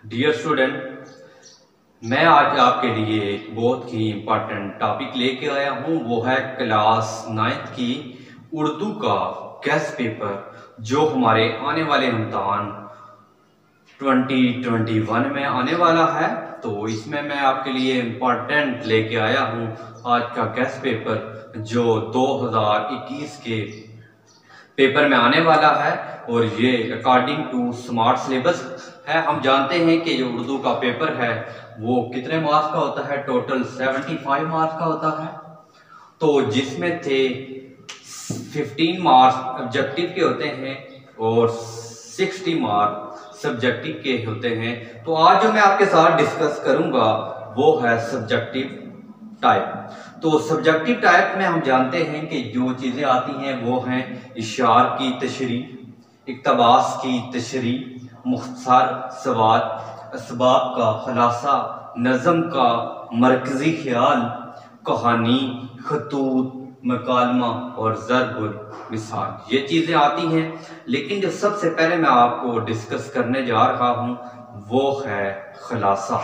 Dear student, मैं आज आपके लिए एक बहुत ही इम्पोर्टेंट टॉपिक लेके आया हूँ। वो है क्लास 9th की उर्दू का गेस्ट पेपर जो हमारे आने वाले इम्तहान 2021 में आने वाला है। तो इसमें मैं आपके लिए इम्पोर्टेंट लेके आया हूँ आज का गेस्ट पेपर जो 2021 के पेपर में आने वाला है और ये अकॉर्डिंग टू स्मार्ट सिलेबस है। हम जानते हैं कि जो उर्दू का पेपर है वो कितने मार्क्स का होता है, टोटल 75 मार्क्स का होता है। तो जिसमें थे 15 मार्क्स ऑब्जेक्टिव के होते हैं और 60 मार्क्स सब्जेक्टिव के होते हैं। तो आज जो मैं आपके साथ डिस्कस करूंगा वो है सब्जेक्टिव टाइप। तो सब्जेक्टिव टाइप में हम जानते हैं कि जो चीज़ें आती हैं वो हैं इशार की तशरीह, इक़्तिबास की तशरीह, मुख्तसर सवाल, असबाब का खुलासा, नज़म का मरकज़ी ख्याल, कहानी, खतूत, मकालमा और ज़रबुल मिसाल, ये चीज़ें आती हैं। लेकिन जो सबसे पहले मैं आपको डिस्कस करने जा रहा हूँ वो है खुलासा।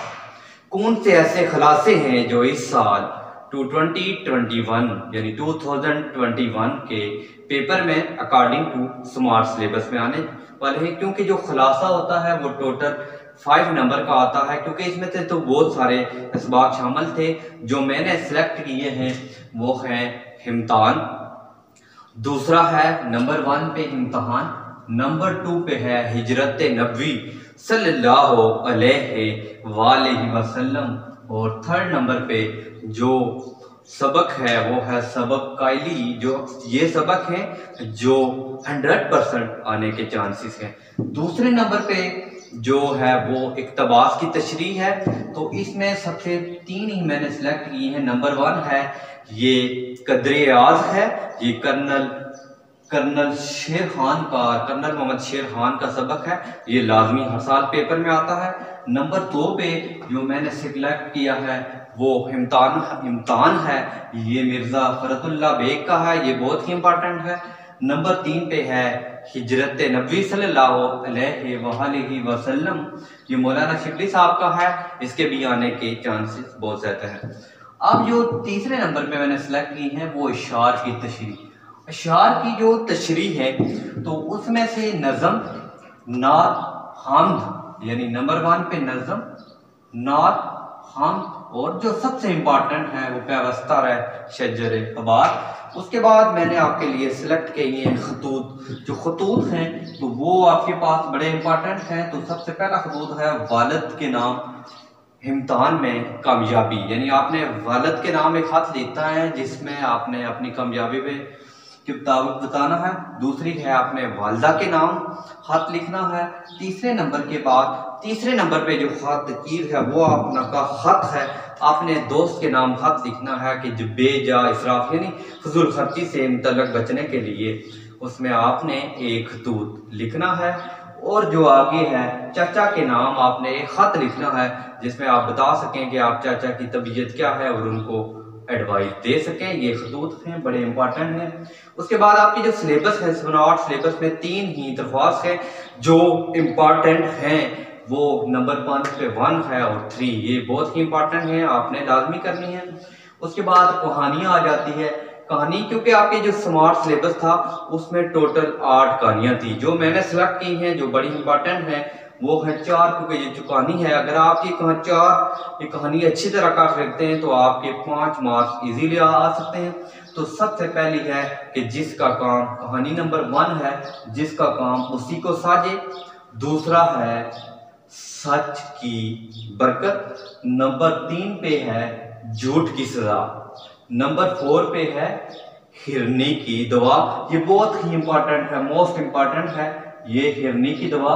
कौन से ऐसे खुलासे हैं जो इस साल 2021 यानी 2021 के पेपर में अकॉर्डिंग टू स्मार्ट सिलेबस में आने वाले हैं। क्योंकि जो खुलासा होता है वो टोटल 5 नंबर का आता है। क्योंकि इसमें से तो बहुत सारे असबाब शामिल थे। जो मैंने सेलेक्ट किए हैं वो हैं इम्तिहान, दूसरा है नंबर 1 पे इम्तिहान, नंबर 2 पे है हिजरत नबवी सल्लल्लाहु अलैहि वसल्लम और थर्ड नंबर पे जो सबक है वो है सबक कायली। जो ये सबक है जो 100% आने के चांसेस हैं। दूसरे नंबर पे जो है वो इक़्तिबास की तशरीह है। तो इसमें सबसे 3 ही मैंने सेलेक्ट किए हैं। नंबर 1 है ये कदर-ए-आज़ है, ये कर्नल शेर खान का, कर्नल मोहम्मद शेर खान का सबक है। ये लाजमी हर साल पेपर में आता है। नंबर 2 पे जो मैंने सिलेक्ट किया है वो इम्तिहान है, ये मिर्ज़ा फरतुल्लाह बेग का है, ये बहुत ही इम्पोर्टेंट है। नंबर 3 पे है हिजरत नबवी सल्लल्लाहु अलैहि वसल्लम, ये मौलाना शिबली साहब का है, इसके भी आने के चांसेस बहुत ज़्यादा हैं। अब जो तीसरे नंबर पे मैंने सेलेक्ट की है वो इशार की तशरीह। अशार की जो तशरीह है तो उसमें से नज़म, नात, हम्द, यानी नंबर 1 पे नज़म, नात, हम्द और जो सबसे इम्पोर्टेंट है वो पैवस्तर है शजर खबार। उसके बाद मैंने आपके लिए सिलेक्ट किए हैं खतूत। जो खतूत हैं तो वो आपके पास बड़े इम्पोर्टेंट हैं। तो सबसे पहला खतूत है वालिद के नाम इम्तिहान में कामयाबी, यानी आपने वालिद के नाम एक खत लिखना है जिसमें आपने अपनी कामयाबी पे के मुताबिक बताना है। दूसरी है आपने वालदा के नाम खत लिखना है। तीसरे नंबर पे जो खत कीर है वो अपना का खत है, आपने दोस्त के नाम खत लिखना है कि जो बेजा इसराफ यानी फजूल खर्ची से मुतल्लक बचने के लिए उसमें आपने एक खतूत लिखना है। और जो आगे है चाचा के नाम आपने एक खत लिखना है जिसमें आप बता सकें कि आप चाचा की तबीयत क्या है और उनको एडवाइस दे सकें। ये खतूत हैं, बड़े इंपॉर्टेंट हैं। उसके बाद आपकी जो सिलेबस है स्मार्ट सिलेबस में 3 ही दरख्वास्त है जो इम्पॉर्टेंट हैं। वो नंबर 5 पे 1 है और 3, ये बहुत ही इंपॉर्टेंट है, आपने लाजमी करनी है। उसके बाद कहानियाँ आ जाती है। कहानी क्योंकि आपके जो स्मार्ट सिलेबस था उसमें टोटल 8 कहानियाँ थी। जो मैंने सेलेक्ट की हैं जो बड़ी इंपॉर्टेंट है वो है 4, क्योंकि ये जो कहानी है अगर आपकी 4 ये कहानी अच्छी तरह कर सकते हैं तो आपके 5 मार्क्स इजीली आ सकते हैं। तो सबसे पहली है कि जिसका काम, कहानी नंबर 1 है जिसका काम उसी को साजे। दूसरा है सच की बरकत। नंबर 3 पे है झूठ की सजा। नंबर 4 पे है हिरनी की दवा। ये बहुत ही इंपॉर्टेंट है, मोस्ट इंपॉर्टेंट है ये हिरनी की दवा,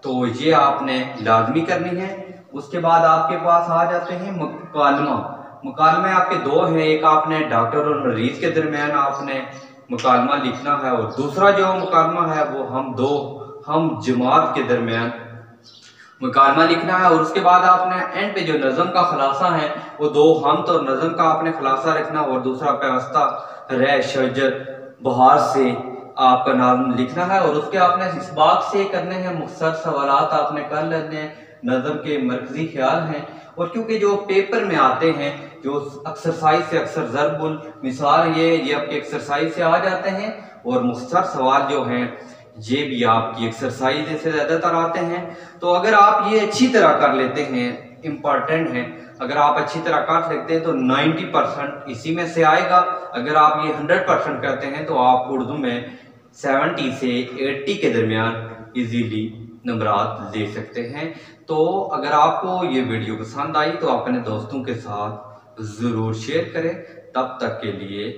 तो ये आपने लाजमी करनी है। उसके बाद आपके पास आ जाते हैं मुकालमा आपके 2 हैं। एक आपने डॉक्टर और मरीज के दरमियान आपने मुकालमा लिखना है और दूसरा जो मुकालमा है वो हम जमात के दरमियान मुकालमा लिखना है। और उसके बाद आपने एंड पे जो नज़म का खुलासा है वो 2 हमद और नज़म का आपने खुलासा रखना और दूसरा पैवस्ता रे शजर बहार से आपका नाम लिखना है। और उसके आपने इस बात से करने हैं, मुख्तसर सवालात आपने कर लेने हैं नज़म के मरकजी ख्याल हैं। और क्योंकि जो पेपर में आते हैं जो एक्सरसाइज से अक्सर ज़रबुल मिसाल ये आपके एक्सरसाइज से आ जाते हैं, और मुख्तसर सवाल जो हैं ये भी आपकी एक्सरसाइज से ज़्यादातर आते हैं। तो अगर आप ये अच्छी तरह कर लेते हैं, इम्पॉर्टेंट है, अगर आप अच्छी तरह कर लेते हैं तो 90% इसी में से आएगा। अगर आप ये 100% करते हैं तो आप उर्दू में 70 से 80 के दरमियान इजीली नंबरात ले सकते हैं। तो अगर आपको ये वीडियो पसंद आई तो अपने दोस्तों के साथ ज़रूर शेयर करें। तब तक के लिए